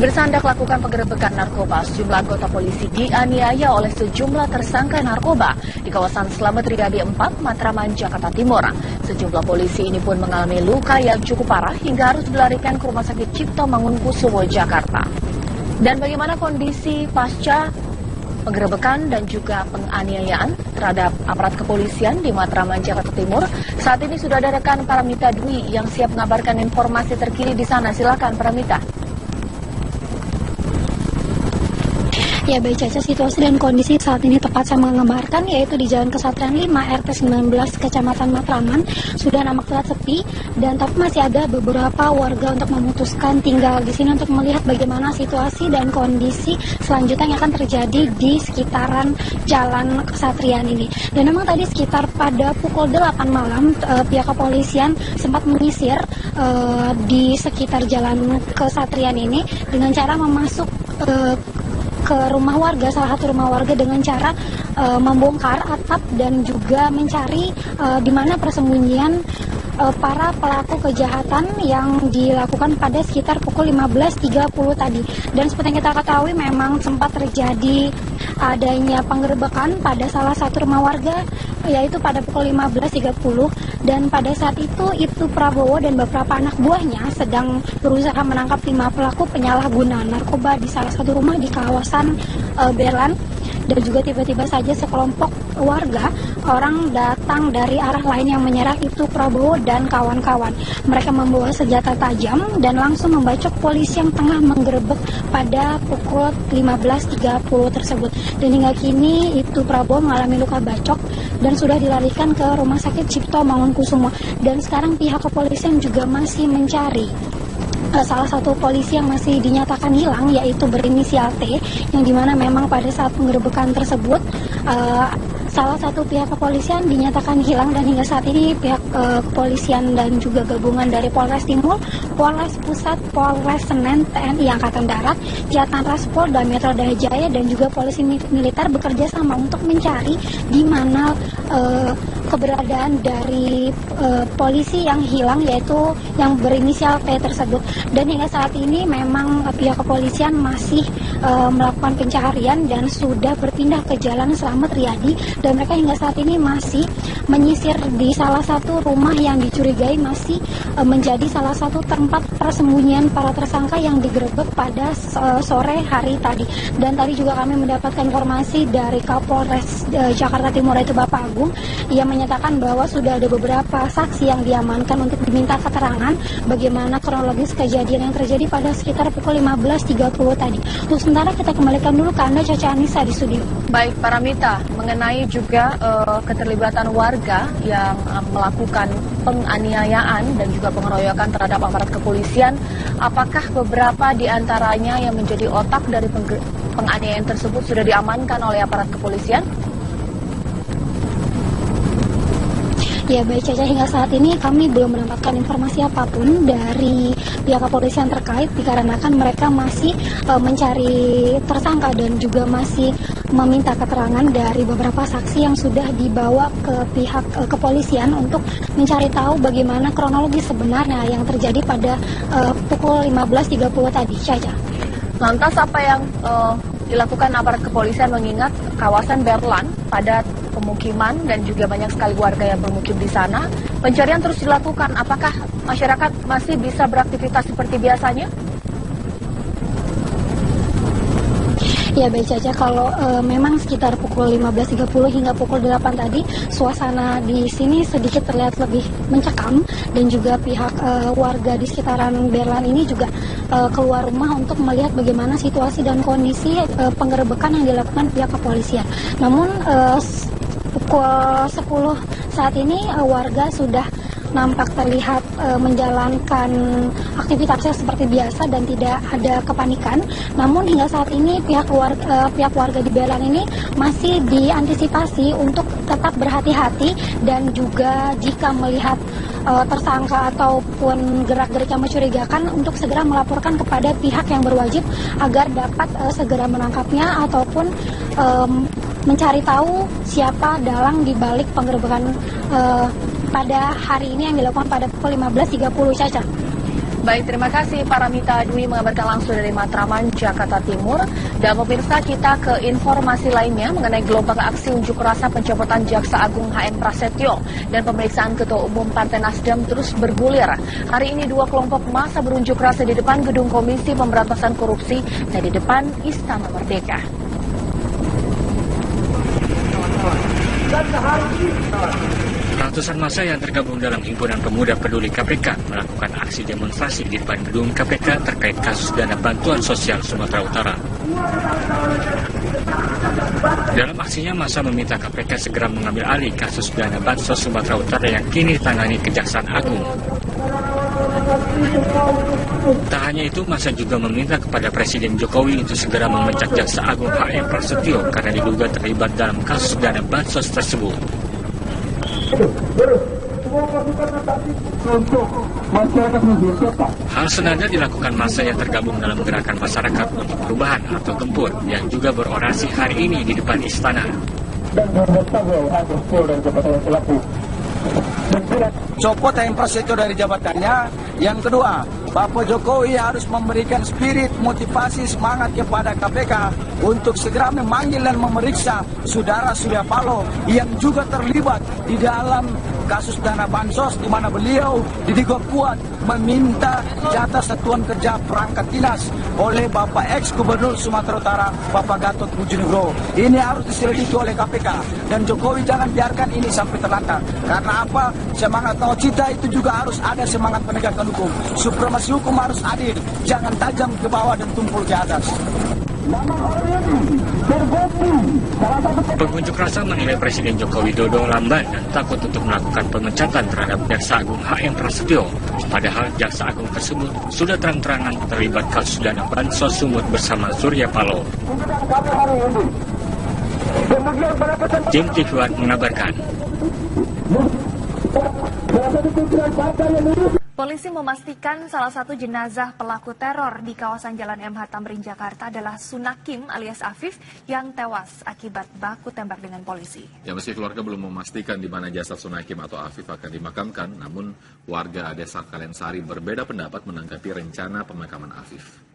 Pemirsa, hendak lakukan penggerebekan narkoba, sejumlah anggota polisi dianiaya oleh sejumlah tersangka narkoba di kawasan Slamet Riyadi 4, Matraman, Jakarta Timur. Sejumlah polisi ini pun mengalami luka yang cukup parah hingga harus dilarikan ke Rumah Sakit Cipto Mangunkusumo, Jakarta. Dan bagaimana kondisi pasca penggerebekan dan juga penganiayaan terhadap aparat kepolisian di Matraman, Jakarta Timur? Saat ini sudah ada rekan Paramita Dwi yang siap mengabarkan informasi terkini di sana. Silakan, Paramita. Ya baik Caca, situasi dan kondisi saat ini tepat saya mengabarkan yaitu di Jalan Kesatrian 5 RT 19 Kecamatan Matraman sudah nampak terlihat sepi, dan tapi masih ada beberapa warga untuk memutuskan tinggal di sini untuk melihat bagaimana situasi dan kondisi selanjutnya yang akan terjadi di sekitaran Jalan Kesatrian ini. Dan memang tadi sekitar pada pukul 8 malam pihak kepolisian sempat menyisir di sekitar Jalan Kesatrian ini dengan cara memasuk ke rumah warga, salah satu rumah warga dengan cara membongkar atap dan juga mencari di mana persembunyian para pelaku kejahatan yang dilakukan pada sekitar pukul 15.30 tadi. Dan seperti yang kita ketahui memang sempat terjadi adanya penggerebekan pada salah satu rumah warga yaitu pada pukul 15.30, dan pada saat itu Prabowo dan beberapa anak buahnya sedang berusaha menangkap 5 pelaku penyalahgunaan narkoba di salah satu rumah di kawasan Berlan. Dan juga tiba-tiba saja sekelompok warga orang datang dari arah lain yang menyerang Prabowo dan kawan-kawan. Mereka membawa senjata tajam dan langsung membacok polisi yang tengah menggerebek pada pukul 15.30 tersebut. Dan hingga kini Prabowo mengalami luka bacok dan sudah dilarikan ke Rumah Sakit Cipto Mangunkusumo. Dan sekarang pihak kepolisian juga masih mencari salah satu polisi yang masih dinyatakan hilang, yaitu berinisial T, yang dimana memang pada saat penggerebekan tersebut salah satu pihak kepolisian dinyatakan hilang, dan hingga saat ini pihak kepolisian dan juga gabungan dari Polres Timur, Polres Pusat, Polres Senen, TNI Angkatan Darat, Jatan Ras Polda Metro Jaya dan juga polisi militer bekerja sama untuk mencari di mana keberadaan dari polisi yang hilang, yaitu yang berinisial T tersebut. Dan hingga saat ini memang pihak kepolisian masih melakukan pencarian dan sudah berpindah ke Jalan Slamet Riyadi, dan mereka hingga saat ini masih menyisir di salah satu rumah yang dicurigai masih menjadi salah satu tempat persembunyian para tersangka yang digerebek pada sore hari tadi. Dan tadi juga kami mendapatkan informasi dari Kapolres Jakarta Timur, yaitu Bapak Agung, yang menyatakan bahwa sudah ada beberapa saksi yang diamankan untuk diminta keterangan bagaimana kronologis kejadian yang terjadi pada sekitar pukul 15.30 tadi. Untuk sementara kita kembalikan dulu ke Anda, Caca Anissa, di studio. Baik, Paramita, mengenai juga keterlibatan warga yang melakukan penganiayaan dan juga pengeroyokan terhadap aparat kepolisian, apakah beberapa di antaranya yang menjadi otak dari penganiayaan tersebut sudah diamankan oleh aparat kepolisian? Ya baik Caca, hingga saat ini kami belum mendapatkan informasi apapun dari pihak kepolisian terkait, dikarenakan mereka masih mencari tersangka dan juga masih meminta keterangan dari beberapa saksi yang sudah dibawa ke pihak kepolisian untuk mencari tahu bagaimana kronologis sebenarnya yang terjadi pada pukul 15.30 tadi, Caca. Lantas apa yang dilakukan aparat kepolisian, mengingat kawasan Berlan padat pemukiman dan juga banyak sekali warga yang bermukim di sana? Pencarian terus dilakukan. Apakah masyarakat masih bisa beraktivitas seperti biasanya? Ya baik Caca, kalau memang sekitar pukul 15.30 hingga pukul 8 tadi suasana di sini sedikit terlihat lebih mencekam, dan juga pihak warga di sekitaran Berlan ini juga keluar rumah untuk melihat bagaimana situasi dan kondisi penggerebekan yang dilakukan pihak kepolisian. Namun pukul 10 saat ini warga sudah nampak terlihat menjalankan aktivitasnya seperti biasa dan tidak ada kepanikan. Namun hingga saat ini pihak warga di Berlan ini masih diantisipasi untuk tetap berhati-hati, dan juga jika melihat tersangka ataupun gerak-gerik yang mencurigakan untuk segera melaporkan kepada pihak yang berwajib agar dapat segera menangkapnya ataupun mencari tahu siapa dalang di balik penggerebekan pada hari ini yang dilakukan pada pukul 15.30, Caca. Baik, terima kasih Paramita Dwi mengabarkan langsung dari Matraman, Jakarta Timur. Dan pemirsa, kita ke informasi lainnya mengenai gelombang aksi unjuk rasa pencopotan Jaksa Agung HM Prasetyo dan pemeriksaan Ketua Umum Partai Nasdem terus bergulir. Hari ini dua kelompok massa berunjuk rasa di depan Gedung Komisi Pemberantasan Korupsi dan di depan Istana Merdeka. Ratusan massa yang tergabung dalam Himpunan Pemuda Peduli KPK melakukan aksi demonstrasi di depan gedung KPK terkait kasus dana bantuan sosial Sumatera Utara. Dalam aksinya, massa meminta KPK segera mengambil alih kasus dana bansos Sumatera Utara yang kini ditangani Kejaksaan Agung. Tak hanya itu, massa juga meminta kepada Presiden Jokowi untuk segera memecat Jaksa Agung HM Prasetyo karena diduga terlibat dalam kasus dana bansos tersebut. Hal senada dilakukan massa yang tergabung dalam Gerakan Masyarakat untuk Perubahan atau Gempur yang juga berorasi hari ini di depan istana. Copot HM Prasetyo dari jabatannya. Yang kedua, Bapak Jokowi harus memberikan spirit, motivasi, semangat kepada KPK untuk segera memanggil dan memeriksa saudara Surya Paloh yang juga terlibat di dalam kasus dana bansos, di mana beliau diduga kuat meminta jatah satuan kerja perangkat dinas oleh Bapak ex-Gubernur Sumatera Utara, Bapak Gatot Pujonegoro. Ini harus diselidiki oleh KPK dan Jokowi jangan biarkan ini sampai terlantar. Karena apa? Semangat nawacita itu juga harus ada semangat penegakan hukum. Supremasi hukum harus adil, jangan tajam ke bawah dan tumpul ke atas. Pengunjuk rasa menilai Presiden Joko Widodo lamban dan takut untuk melakukan pemecatan terhadap Jaksa Agung HM Prasetyo. Padahal Jaksa Agung tersebut sudah terang-terangan terlibat kasus dana bansos sumut bersama Surya Paloh. Tim TV One mengabarkan. Polisi memastikan salah satu jenazah pelaku teror di kawasan Jalan MH Tamrin, Jakarta adalah Sunakim alias Afif yang tewas akibat baku tembak dengan polisi. Ya, meski keluarga belum memastikan di mana jasad Sunakim atau Afif akan dimakamkan, namun warga Desa Kalensari berbeda pendapat menanggapi rencana pemakaman Afif.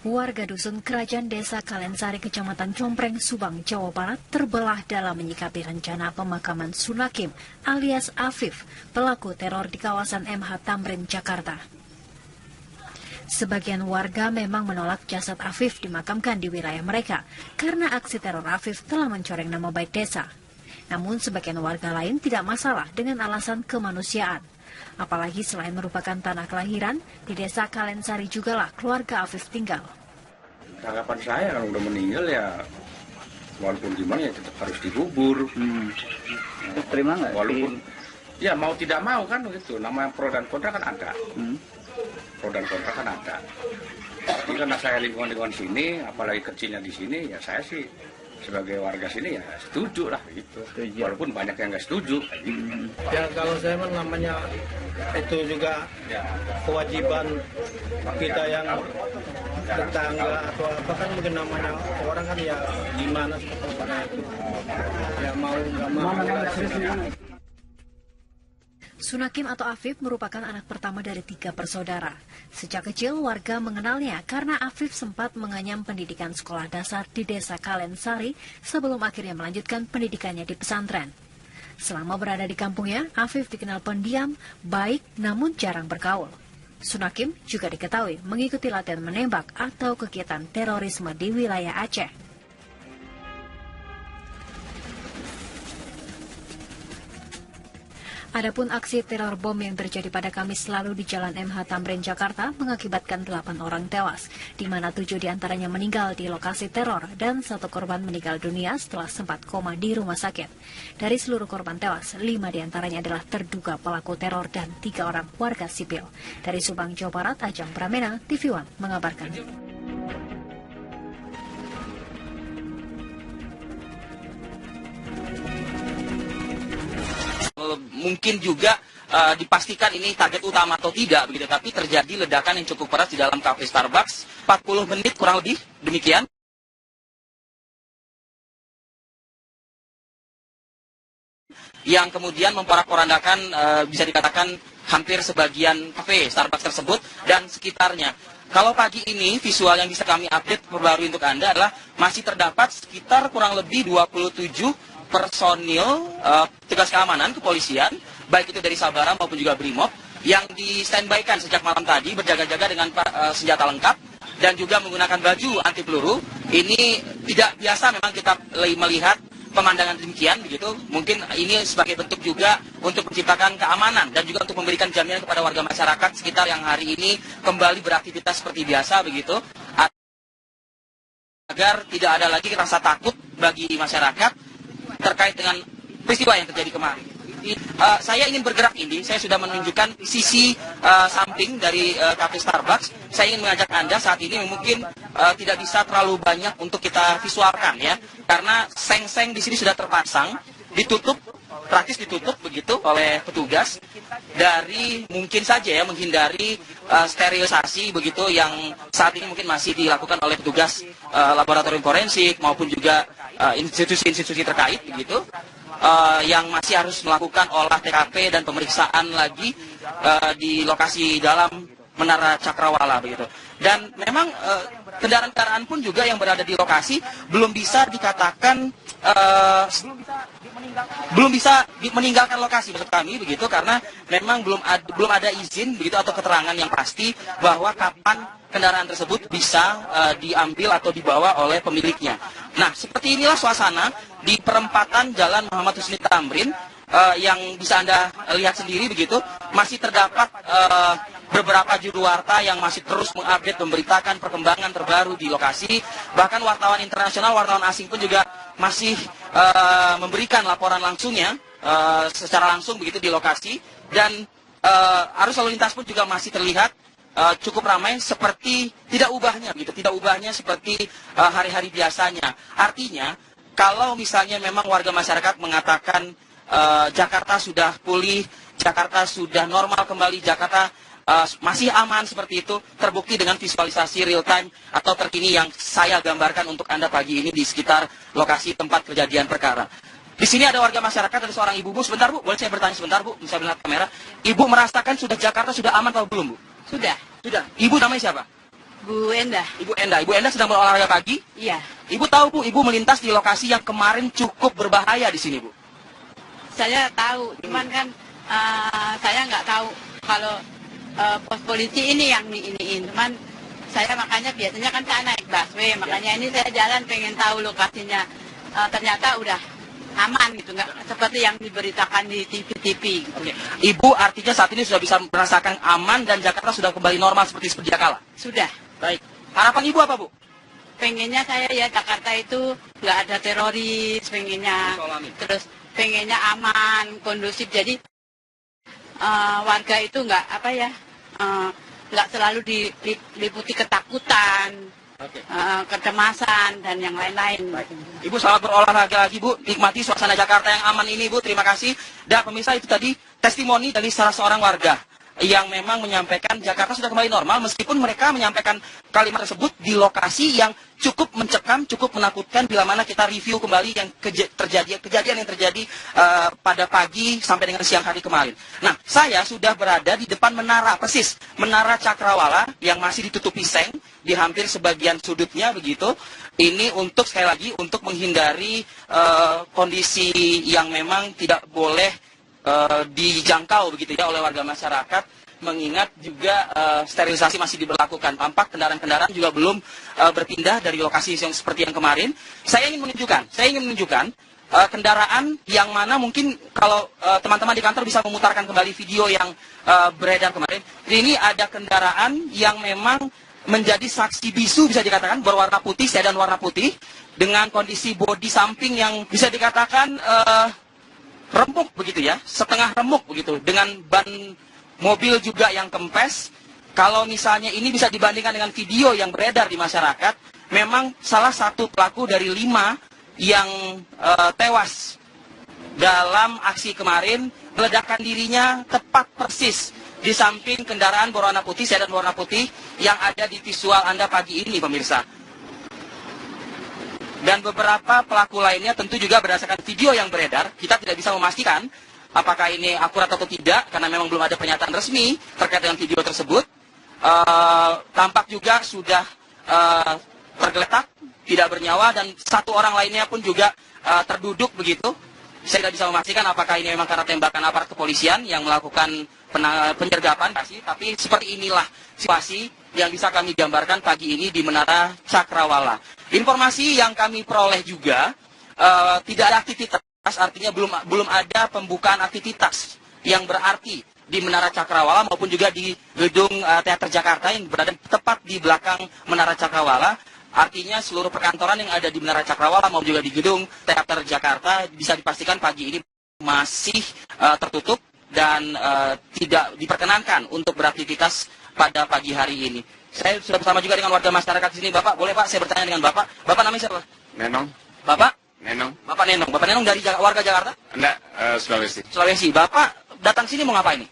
Warga dusun Kerajaan Desa Kalensari, Kecamatan Compreng, Subang, Jawa Barat terbelah dalam menyikapi rencana pemakaman Sunakim alias Afif, pelaku teror di kawasan MH Tamrin, Jakarta. Sebagian warga memang menolak jasad Afif dimakamkan di wilayah mereka karena aksi teror Afif telah mencoreng nama baik desa. Namun sebagian warga lain tidak masalah dengan alasan kemanusiaan. Apalagi selain merupakan tanah kelahiran, di Desa Kalensari jugalah keluarga Afif tinggal. Tanggapan saya kalau udah meninggal ya, walaupun gimana ya tetap harus dikubur. Terima nggak? Walaupun ya mau tidak mau kan begitu. Namanya pro dan kontra kan ada. Pro dan kontra kan ada. Jadi karena saya lingkungan sini, apalagi kecilnya di sini, ya saya sih sebagai warga sini ya setuju lah gitu. Walaupun banyak yang nggak setuju. Gitu. Ya kalau saya namanya itu juga kewajiban kita yang tetangga atau apa kan mungkin namanya orang kan ya gimana seperti itu. Ya mau nggak mau. Sunakim atau Afif merupakan anak pertama dari 3 bersaudara. Sejak kecil warga mengenalnya karena Afif sempat menganyam pendidikan sekolah dasar di Desa Kalensari sebelum akhirnya melanjutkan pendidikannya di pesantren. Selama berada di kampungnya, Afif dikenal pendiam, baik namun jarang bergaul. Sunakim juga diketahui mengikuti latihan menembak atau kegiatan terorisme di wilayah Aceh. Adapun aksi teror bom yang terjadi pada Kamis lalu di Jalan MH Tamrin, Jakarta mengakibatkan 8 orang tewas, di mana 7 diantaranya meninggal di lokasi teror dan 1 korban meninggal dunia setelah sempat koma di rumah sakit. Dari seluruh korban tewas, 5 diantaranya adalah terduga pelaku teror dan 3 orang warga sipil. Dari Subang, Jawa Barat, Ajang Pramena, TV One mengabarkan. Mungkin juga dipastikan ini target utama atau tidak begitu, tapi terjadi ledakan yang cukup keras di dalam kafe Starbucks. 40 menit kurang lebih demikian. yang kemudian memporak-porandakan bisa dikatakan hampir sebagian kafe Starbucks tersebut dan sekitarnya. Kalau pagi ini visual yang bisa kami update perbarui untuk Anda adalah masih terdapat sekitar kurang lebih 27 personil tugas keamanan kepolisian, baik itu dari Sabara maupun juga Brimob, yang di standby-kan sejak malam tadi berjaga-jaga dengan senjata lengkap dan juga menggunakan baju anti peluru. Ini tidak biasa memang kita melihat pemandangan demikian begitu. Mungkin ini sebagai bentuk juga untuk menciptakan keamanan dan juga untuk memberikan jaminan kepada warga masyarakat sekitar yang hari ini kembali beraktivitas seperti biasa begitu, agar tidak ada lagi rasa takut bagi masyarakat terkait dengan peristiwa yang terjadi kemarin. Saya ingin bergerak ini, saya sudah menunjukkan sisi samping dari kafe Starbucks. Saya ingin mengajak Anda saat ini mungkin tidak bisa terlalu banyak untuk kita visualkan ya, karena seng-seng di sini sudah terpasang, ditutup, praktis ditutup begitu oleh petugas dari mungkin saja ya menghindari sterilisasi begitu yang saat ini mungkin masih dilakukan oleh petugas laboratorium forensik maupun juga institusi-institusi terkait begitu. Yang masih harus melakukan olah TKP dan pemeriksaan lagi di lokasi dalam Menara Cakrawala begitu. Dan memang kendaraan-kendaraan pun juga yang berada di lokasi belum bisa dikatakan belum bisa meninggalkan lokasi maksud kami begitu, karena memang belum ada izin begitu atau keterangan yang pasti bahwa kapan kendaraan tersebut bisa diambil atau dibawa oleh pemiliknya. Nah, seperti inilah suasana di perempatan Jalan Muhammad Husni Tamrin yang bisa Anda lihat sendiri begitu. Masih terdapat beberapa juru warta yang masih terus mengupdate, memberitakan perkembangan terbaru di lokasi. Bahkan wartawan internasional, wartawan asing pun juga masih memberikan laporan langsungnya secara langsung begitu di lokasi. Dan arus lalu lintas pun juga masih terlihat cukup ramai seperti tidak ubahnya gitu, tidak ubahnya seperti hari-hari biasanya. Artinya kalau misalnya memang warga masyarakat mengatakan Jakarta sudah pulih, Jakarta sudah normal kembali, Jakarta masih aman seperti itu, terbukti dengan visualisasi real time atau terkini yang saya gambarkan untuk Anda pagi ini di sekitar lokasi tempat kejadian perkara. Di sini ada warga masyarakat, ada seorang ibu. Bu, sebentar Bu, boleh saya bertanya sebentar Bu, bisa melihat kamera. Ibu merasakan sudah Jakarta sudah aman atau belum Bu? Sudah. Sudah. Ibu namanya siapa? Bu Endah. Ibu Endah. Ibu Endah sedang berolahraga pagi? Iya. Ibu tahu Bu, Ibu melintas di lokasi yang kemarin cukup berbahaya di sini Bu? Saya tahu, cuman kan saya nggak tahu kalau pos polisi ini yang iniin. Cuman saya makanya biasanya kan saya naik busway, makanya ini saya jalan pengen tahu lokasinya. Ternyata udah aman gitu, nggak seperti yang diberitakan di TV-TV gitu. Oke. Ibu artinya saat ini sudah bisa merasakan aman dan Jakarta sudah kembali normal seperti sedia kala? Sudah. Baik. Harapan Ibu apa Bu? Pengennya saya ya Jakarta itu nggak ada teroris, pengennya. Terus pengennya aman, kondusif. Jadi warga itu nggak nggak selalu diliputi ketakutan. Kecemasan dan yang lain-lain. Ibu selamat berolahraga lagi Bu, nikmati suasana Jakarta yang aman ini Bu, terima kasih. Dan pemirsa, itu tadi testimoni dari salah seorang warga yang memang menyampaikan Jakarta sudah kembali normal, meskipun mereka menyampaikan kalimat tersebut di lokasi yang cukup mencekam, cukup menakutkan bila mana kita review kembali yang kejadian yang terjadi pada pagi sampai dengan siang hari kemarin. Nah, saya sudah berada di depan menara, persis Menara Cakrawala yang masih ditutupi seng di hampir sebagian sudutnya begitu. Ini untuk sekali lagi untuk menghindari kondisi yang memang tidak boleh dijangkau begitu ya oleh warga masyarakat, mengingat juga sterilisasi masih diberlakukan. Tampak kendaraan-kendaraan juga belum berpindah dari lokasi yang seperti yang kemarin. Saya ingin menunjukkan kendaraan yang mana mungkin kalau teman-teman di kantor bisa memutarkan kembali video yang beredar kemarin. Ini ada kendaraan yang memang menjadi saksi bisu bisa dikatakan, berwarna putih, sedan warna putih dengan kondisi bodi samping yang bisa dikatakan remuk begitu ya, setengah remuk begitu, dengan ban mobil juga yang kempes. Kalau misalnya ini bisa dibandingkan dengan video yang beredar di masyarakat, memang salah satu pelaku dari 5 yang tewas dalam aksi kemarin meledakan dirinya tepat persis di samping kendaraan berwarna putih, sedan warna putih yang ada di visual Anda pagi ini pemirsa. Dan Dan beberapa pelaku lainnya tentu juga berdasarkan video yang beredar, kita tidak bisa memastikan apakah ini akurat atau tidak, karena memang belum ada pernyataan resmi terkait dengan video tersebut. Tampak juga sudah tergeletak, tidak bernyawa, dan satu orang lainnya pun juga terduduk begitu. Saya tidak bisa memastikan apakah ini memang karena tembakan aparat kepolisian yang melakukan penyergapan, tapi seperti inilah situasi yang bisa kami gambarkan pagi ini di Menara Cakrawala. Informasi yang kami peroleh juga tidak ada aktivitas, artinya belum ada pembukaan aktivitas yang berarti di Menara Cakrawala maupun juga di gedung Teater Jakarta yang berada tepat di belakang Menara Cakrawala. Artinya seluruh perkantoran yang ada di Menara Cakrawala maupun juga di gedung Teater Jakarta bisa dipastikan pagi ini masih tertutup dan tidak diperkenankan untuk beraktivitas pada pagi hari ini. Saya sudah bersama juga dengan warga masyarakat di sini. Bapak, boleh Pak saya bertanya dengan Bapak? Bapak namanya siapa? Nenong. Bapak? Nenong. Bapak Nenong. Bapak Nenong dari warga Jakarta? Enggak, Sulawesi. Sulawesi. Bapak datang sini mau ngapain nih?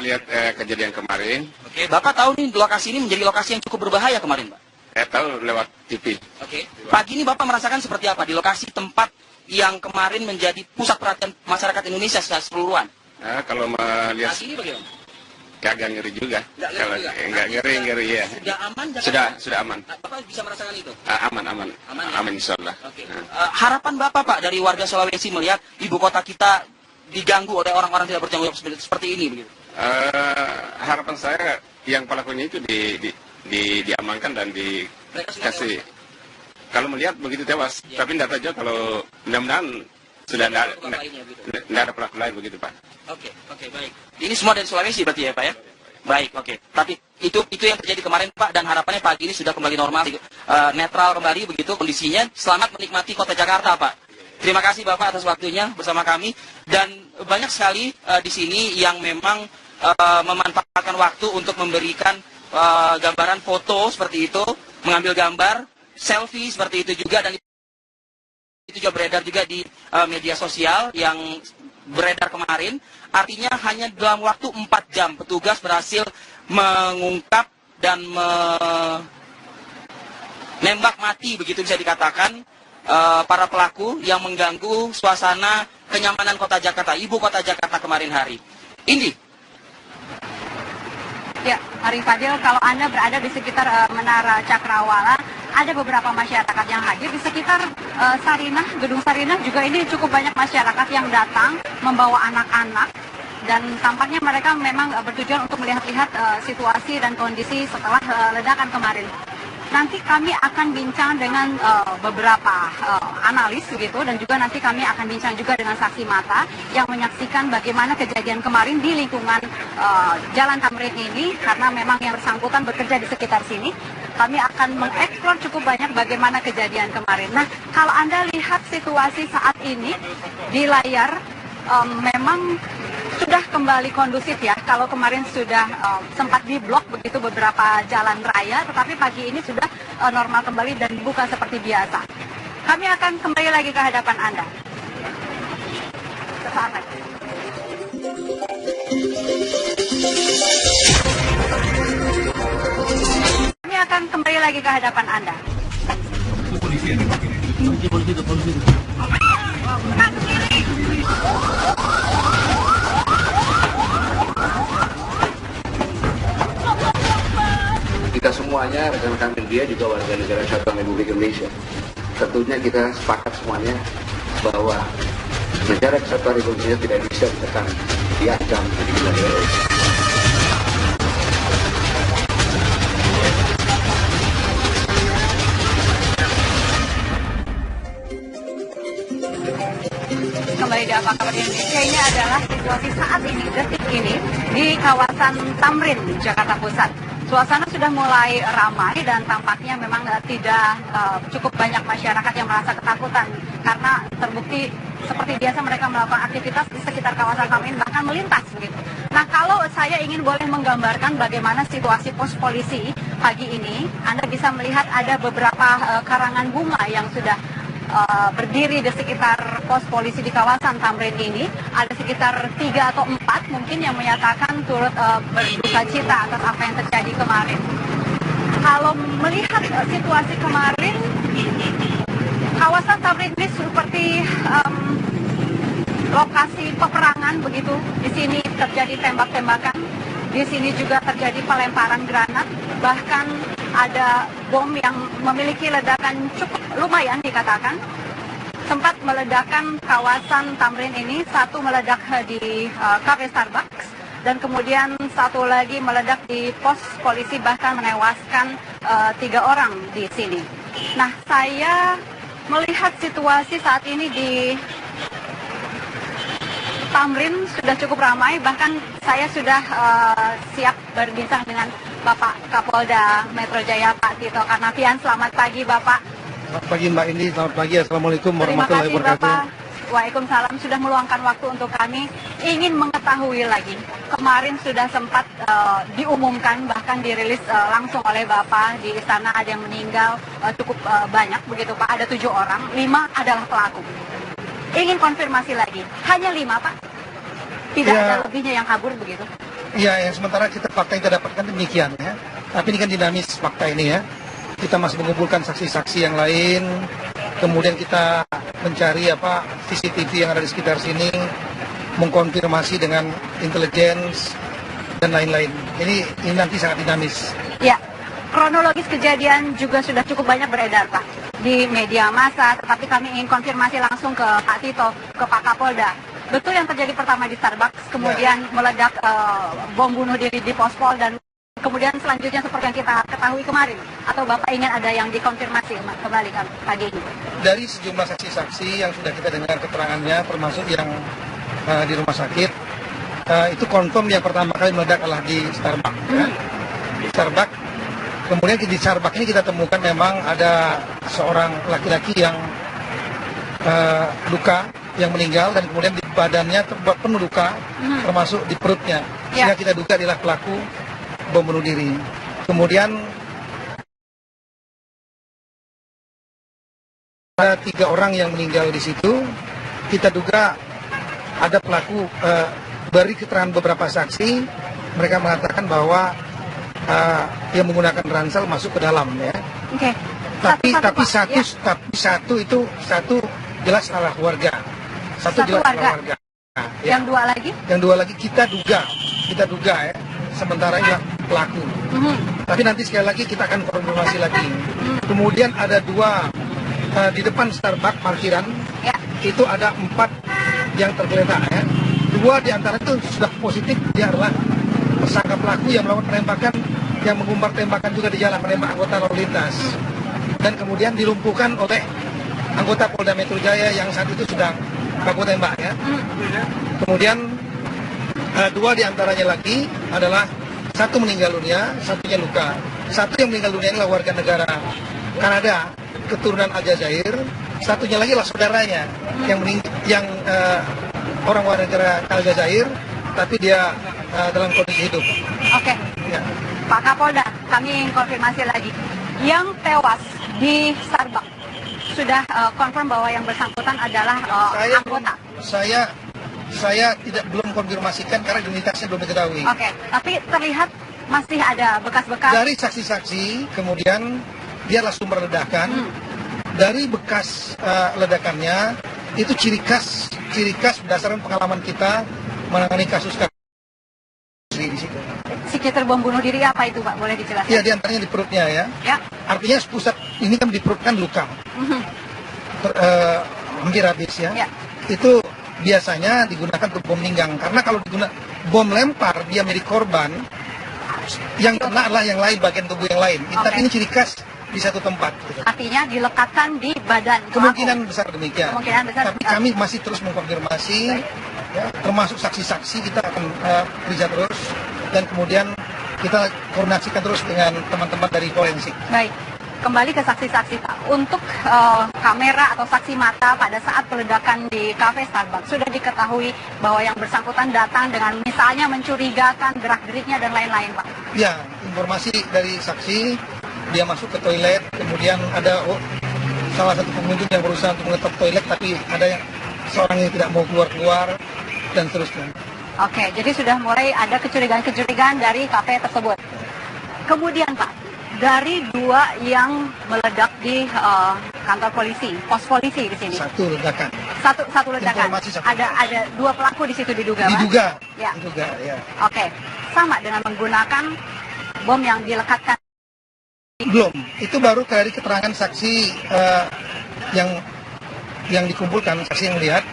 Lihat kejadian kemarin. Oke. Bapak tahu nih lokasi ini menjadi lokasi yang cukup berbahaya kemarin, Pak? Saya tahu lewat TV. Oke. Pagi ini Bapak merasakan seperti apa di lokasi tempat yang kemarin menjadi pusat perhatian masyarakat Indonesia secara keseluruhan? Kalau melihat Pagi ini bagaimana? agak ngeri juga. Enggak ngeri ya. Sudah aman? Sudah aman. Bapak bisa merasakan itu? Aman. Aman insyaallah. Oke. Harapan Bapak, Pak, dari warga Sulawesi melihat ibu kota kita diganggu oleh orang-orang tidak bertanggung jawab seperti ini begitu? Harapan saya yang pelakunya itu diamankan dan dikasih. Kalau melihat begitu tewas, tapi tidak saja kalau mudah-mudahan sudah tidak ada pelaku lain begitu, Pak. Oke, baik. Ini semua dari Sulawesi berarti ya, Pak ya? Baik, oke. Tapi itu yang terjadi kemarin, Pak, dan harapannya pagi ini sudah kembali normal, netral kembali begitu kondisinya. Selamat menikmati kota Jakarta, Pak. Terima kasih Bapak atas waktunya bersama kami, dan banyak sekali di sini yang memang memanfaatkan waktu untuk memberikan gambaran foto seperti itu, mengambil gambar, selfie seperti itu juga, dan itu juga beredar juga di media sosial yang beredar kemarin. Artinya hanya dalam waktu 4 jam petugas berhasil mengungkap dan menembak mati, begitu bisa dikatakan, para pelaku yang mengganggu suasana kenyamanan kota Jakarta, ibu kota Jakarta kemarin hari. Indi. Ya, Arif Fadil, kalau Anda berada di sekitar Menara Cakrawala, ada beberapa masyarakat yang hadir. Di sekitar Sarinah, Gedung Sarinah juga ini cukup banyak masyarakat yang datang membawa anak-anak. Dan tampaknya mereka memang bertujuan untuk melihat-lihat situasi dan kondisi setelah ledakan kemarin. Nanti kami akan bincang dengan beberapa analis begitu, dan juga nanti kami akan bincang juga dengan saksi mata yang menyaksikan bagaimana kejadian kemarin di lingkungan Jalan Tamrin ini, karena memang yang bersangkutan bekerja di sekitar sini. Kami akan mengeksplor cukup banyak bagaimana kejadian kemarin. Nah, kalau Anda lihat situasi saat ini di layar, memang sudah kembali kondusif ya. Kalau kemarin sudah sempat diblok begitu beberapa jalan raya, tetapi pagi ini sudah normal kembali dan buka seperti biasa. Kami akan kembali lagi ke hadapan Anda. Sesaat lagi. Kami akan kembali lagi ke hadapan Anda. Polisi. Kita semuanya, rekan-rekan media juga warga negara Kesatuan Republik Indonesia, tentunya kita sepakat semuanya bahwa negara Kesatuan Republik Indonesia tidak bisa ditekan, diancam dari wilayah. Kembali di Apa Kabar Indonesia, ini adalah situasi saat ini, detik ini, di kawasan Tamrin, Jakarta Pusat. Suasana sudah mulai ramai dan tampaknya memang tidak cukup banyak masyarakat yang merasa ketakutan karena terbukti seperti biasa mereka melakukan aktivitas di sekitar kawasan Tamrin, bahkan melintas begitu. Nah, kalau saya ingin boleh menggambarkan bagaimana situasi pos polisi pagi ini, Anda bisa melihat ada beberapa karangan bunga yang sudah berdiri di sekitar pos polisi di kawasan Tamrin ini. Ada sekitar 3 atau 4 mungkin yang menyatakan turut berduka cita atas apa yang terjadi kemarin. Kalau melihat situasi kemarin, Kawasan Tamrin ini seperti lokasi peperangan begitu. Di sini terjadi tembak-tembakan. Di sini juga terjadi pelemparan granat. Bahkan ada bom yang memiliki ledakan cukup lumayan dikatakan. Sempat meledakkan kawasan Tamrin ini, satu meledak di kafe Starbucks, dan kemudian satu lagi meledak di pos polisi, bahkan menewaskan 3 orang di sini. Nah, saya melihat situasi saat ini di Tamrin sudah cukup ramai, bahkan saya sudah siap berbincang dengan Bapak Kapolda Metro Jaya, Pak Tito Karnavian. Selamat pagi, Bapak. Selamat pagi Mbak Indi, selamat pagi, Assalamualaikum warahmatullahi wabarakatuh. Terima kasih Bapak. Waalaikumsalam, sudah meluangkan waktu untuk kami. Ingin mengetahui lagi, kemarin sudah sempat diumumkan, bahkan dirilis langsung oleh Bapak di istana, ada yang meninggal cukup banyak begitu Pak, ada 7 orang, 5 adalah pelaku. Ingin konfirmasi lagi, hanya 5 Pak? Tidak ada lebihnya yang kabur begitu? Iya, yang sementara fakta yang kita dapatkan demikian ya. Tapi ini kan dinamis fakta ini ya. Kita masih mengumpulkan saksi-saksi yang lain, kemudian kita mencari CCTV yang ada di sekitar sini, mengkonfirmasi dengan intelligence dan lain-lain. Ini nanti sangat dinamis. Ya, kronologis kejadian juga sudah cukup banyak beredar Pak di media massa, tetapi kami ingin konfirmasi langsung ke Pak Tito, ke Pak Kapolda. Betul yang terjadi pertama di Starbucks, kemudian meledak bom bunuh diri di Pospol, dan kemudian selanjutnya seperti yang kita ketahui kemarin, atau Bapak ingin ada yang dikonfirmasi kembali pagi ini? Dari sejumlah saksi-saksi yang sudah kita dengar keterangannya, termasuk yang di rumah sakit, itu confirm yang pertama kali meledak adalah di Starbucks. Ya. Di Starbucks. Kemudian di Starbucks ini kita temukan memang ada seorang laki-laki yang luka, yang meninggal, dan kemudian di badannya terbuat penuh luka, termasuk di perutnya. Sehingga kita duga adalah pelaku bom bunuh diri. Kemudian ada 3 orang yang meninggal di situ. Kita duga ada pelaku, beri keterangan beberapa saksi, mereka mengatakan bahwa yang menggunakan ransel masuk ke dalam ya. Oke. Tapi satu jelas salah warga. Satu jelas salah warga. Nah, yang 2 lagi? Yang 2 lagi kita duga ya. Sementara ini pelaku. Tapi nanti sekali lagi kita akan konfirmasi lagi. Kemudian ada 2 di depan Starbucks parkiran. Itu ada 4 yang tergeletak ya. 2 di antara itu sudah positif, dia adalah tersangka pelaku yang melakukan penembakan, yang mengumbar tembakan juga di jalan, menembak anggota lalu lintas. Dan kemudian dilumpuhkan oleh anggota Polda Metro Jaya yang saat itu sedang baku tembak ya. Kemudian 2 di antaranya lagi adalah satu meninggal dunia, satunya luka. Satu yang meninggal dunia adalah warga negara Kanada, keturunan Aljazair. Satunya lagi adalah saudaranya yang orang warga negara Aljazair, tapi dia dalam kondisi hidup. Oke. Ya. Pak Kapolda, kami ingin konfirmasi lagi. Yang tewas di Starbucks sudah confirm bahwa yang bersangkutan adalah anggota. Saya belum konfirmasikan karena identitasnya belum diketahui. Oke, tapi terlihat masih ada bekas-bekas. Dari saksi-saksi, kemudian dia adalah sumber ledakan. Dari bekas ledakannya, itu ciri khas berdasarkan pengalaman kita menangani kasus di situ. Psikiater bom bunuh diri apa itu Pak? Boleh dijelaskan? Iya, di antaranya di perutnya ya. Artinya pusat ini kan di perut kan luka. Hampir habis ya. Itu biasanya digunakan untuk bom pinggang, karena kalau digunakan bom lempar dia milik korban, yang kena adalah yang lain, bagian tubuh yang lain. Tapi ini ciri khas di satu tempat gitu. Artinya dilekatkan di badan. Kemungkinan besar demikian. Tapi kami masih terus mengkonfirmasi ya, termasuk saksi-saksi kita akan periksa terus, dan kemudian kita koordinasikan terus dengan teman-teman dari forensik. Baik. Kembali ke saksi-saksi Pak, untuk kamera atau saksi mata pada saat peledakan di kafe Starbucks, sudah diketahui bahwa yang bersangkutan datang dengan misalnya mencurigakan gerak-geriknya dan lain-lain Pak? Ya, informasi dari saksi, dia masuk ke toilet, kemudian ada salah satu pengunjung yang berusaha untuk mengetok toilet, tapi ada seorang yang tidak mau keluar-keluar, dan seterusnya. Oke, jadi sudah mulai ada kecurigaan-kecurigaan dari kafe tersebut. Kemudian Pak, dari 2 yang meledak di kantor polisi, pos polisi di sini. Satu ledakan. Satu ledakan. Informasi satu. Ada 2 pelaku di situ diduga, Pak? Diduga. Ya. Diduga, ya. Oke. Sama dengan menggunakan bom yang dilekatkan. Belum. Itu baru dari keterangan saksi yang dikumpulkan, saksi yang lihat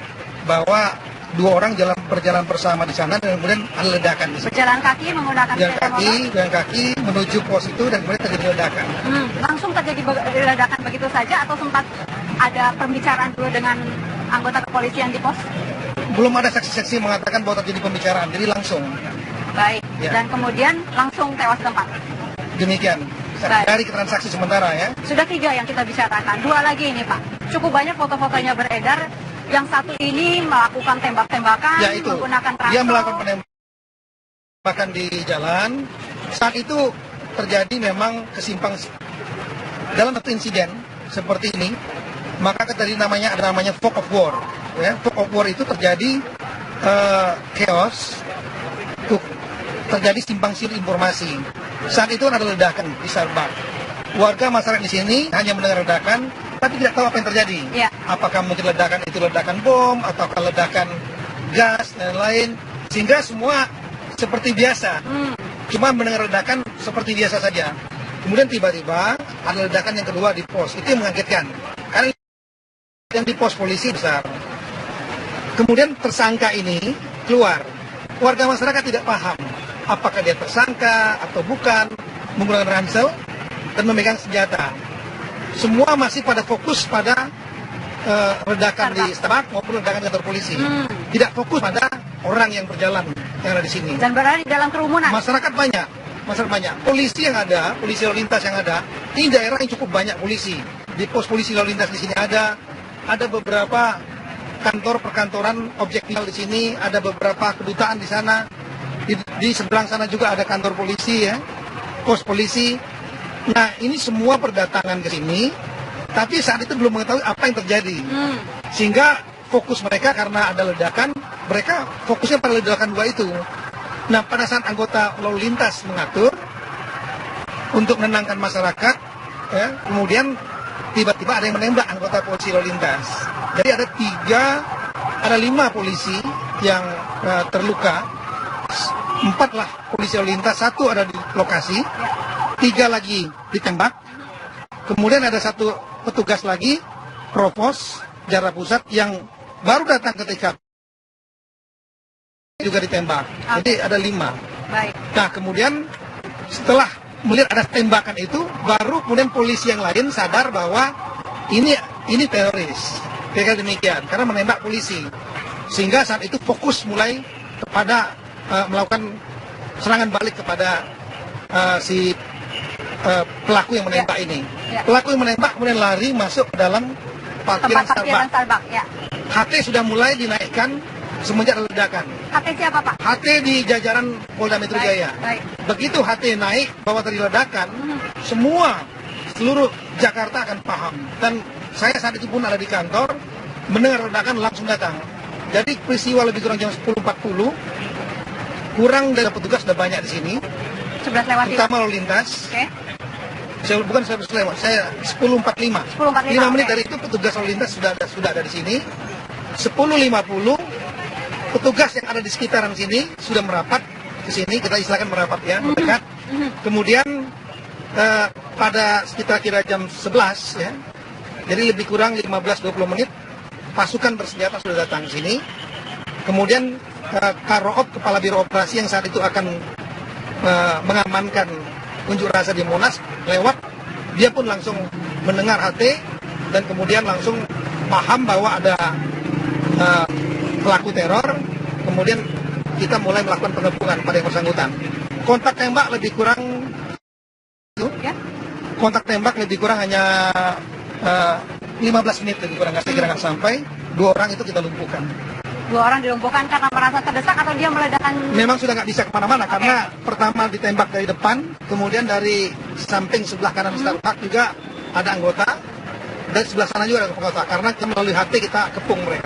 bahwa 2 orang berjalan bersama di sana dan kemudian ada ledakan di situ. Berjalan kaki menggunakan jalan kaki menuju pos itu dan kemudian terjadi ledakan. Langsung terjadi ledakan begitu saja atau sempat ada pembicaraan dulu dengan anggota kepolisian di pos? Belum ada saksi-saksi mengatakan bahwa terjadi pembicaraan, jadi langsung. Baik. Ya. Dan kemudian langsung tewas tempat. Demikian. Baik. Dari keterangan saksi sementara ya. Sudah 3 yang kita bicarakan, 2 lagi ini Pak. Cukup banyak foto-fotonya beredar. Yang satu ini melakukan tembak-tembakan, Ya, itu. menggunakan traktor. Dia melakukan penembakan di jalan. Saat itu terjadi memang dalam satu insiden seperti ini, maka tadi ada namanya fog of war. Ya, fog of war itu terjadi chaos, terjadi simpang siur informasi. Saat itu ada ledakan di Starbucks. Warga masyarakat di sini hanya mendengar ledakan, tapi tidak tahu apa yang terjadi. Ya. Apakah mungkin ledakan itu ledakan bom, ataukah ledakan gas, dan lain. Sehingga semua seperti biasa. Cuma mendengar ledakan seperti biasa saja. Kemudian tiba-tiba ada ledakan yang kedua di pos. Itu yang mengagetkan. Karena yang di pos polisi besar. Kemudian tersangka ini keluar. Warga masyarakat tidak paham apakah dia tersangka atau bukan, menggunakan ransel dan memegang senjata. Semua masih pada fokus pada ledakan di Starbucks maupun ledakan di kantor polisi. Tidak fokus pada orang yang berjalan yang ada di sini. Dan berada di dalam kerumunan. Masyarakat banyak. Polisi yang ada, polisi lalu lintas yang ada, ini daerah yang cukup banyak polisi. Di pos polisi lalu lintas di sini ada beberapa kantor perkantoran objek vital di sini, ada beberapa kedutaan di sana. Di seberang sana juga ada kantor polisi ya, pos polisi. Nah, ini semua berdatangan ke sini, tapi saat itu belum mengetahui apa yang terjadi. Sehingga fokus mereka karena ada ledakan, mereka fokusnya pada ledakan 2 itu. Nah, pada saat anggota lalu lintas mengatur untuk menenangkan masyarakat, ya, kemudian tiba-tiba ada yang menembak anggota polisi lalu lintas. Jadi ada 5 polisi yang terluka, 4 lah polisi lalu lintas, 1 ada di lokasi. 3 lagi ditembak, kemudian ada 1 petugas lagi, Provos, Jakarta Pusat, yang baru datang ketika juga ditembak. Jadi ada 5. Baik. Nah, kemudian setelah melihat ada tembakan itu, baru kemudian polisi yang lain sadar bahwa ini teroris. Kira demikian, karena menembak polisi. Sehingga saat itu fokus mulai kepada melakukan serangan balik kepada si pelaku yang menembak ini. Ya. Pelaku yang menembak kemudian lari masuk ke dalam parkiran Starbucks. Ya. HT sudah mulai dinaikkan semenjak ledakan. HT siapa Pak? HT di jajaran Polda Metro Jaya. Baik. Begitu HT naik bahwa terjadi ledakan, seluruh Jakarta akan paham. Dan saya saat itu pun ada di kantor, mendengar ledakan langsung datang. Jadi peristiwa lebih kurang jam 10.40, kurang dari petugas sudah banyak di sini. 11 lewat terutama lalu lintas. Oke. Bukan saya lewat, saya 10.45. 5 menit dari itu petugas lalu lintas sudah ada di sini. 10.50 petugas yang ada di sekitaran sini sudah merapat ke sini, kita istilahkan merapat ya, mendekat. Kemudian pada sekitar kira jam 11 ya, jadi lebih kurang 15-20 menit, pasukan bersenjata sudah datang ke sini. Kemudian Karoop, kepala biro operasi yang saat itu akan mengamankan unjuk rasa di Monas lewat, dia pun langsung mendengar HT dan kemudian langsung paham bahwa ada pelaku teror. Kemudian kita mulai melakukan pengepungan pada yang bersangkutan. Kontak tembak lebih kurang hanya 15 menit lebih kurang, saya kira nggak sampai. 2 orang itu kita lumpuhkan. 2 orang dilumpuhkan karena merasa terdesak atau dia meledakkan? Memang sudah nggak bisa kemana-mana karena pertama ditembak dari depan, kemudian dari samping sebelah kanan Starbucks juga ada anggota, dari sebelah sana juga ada anggota, karena melalui HT kita kepung mereka.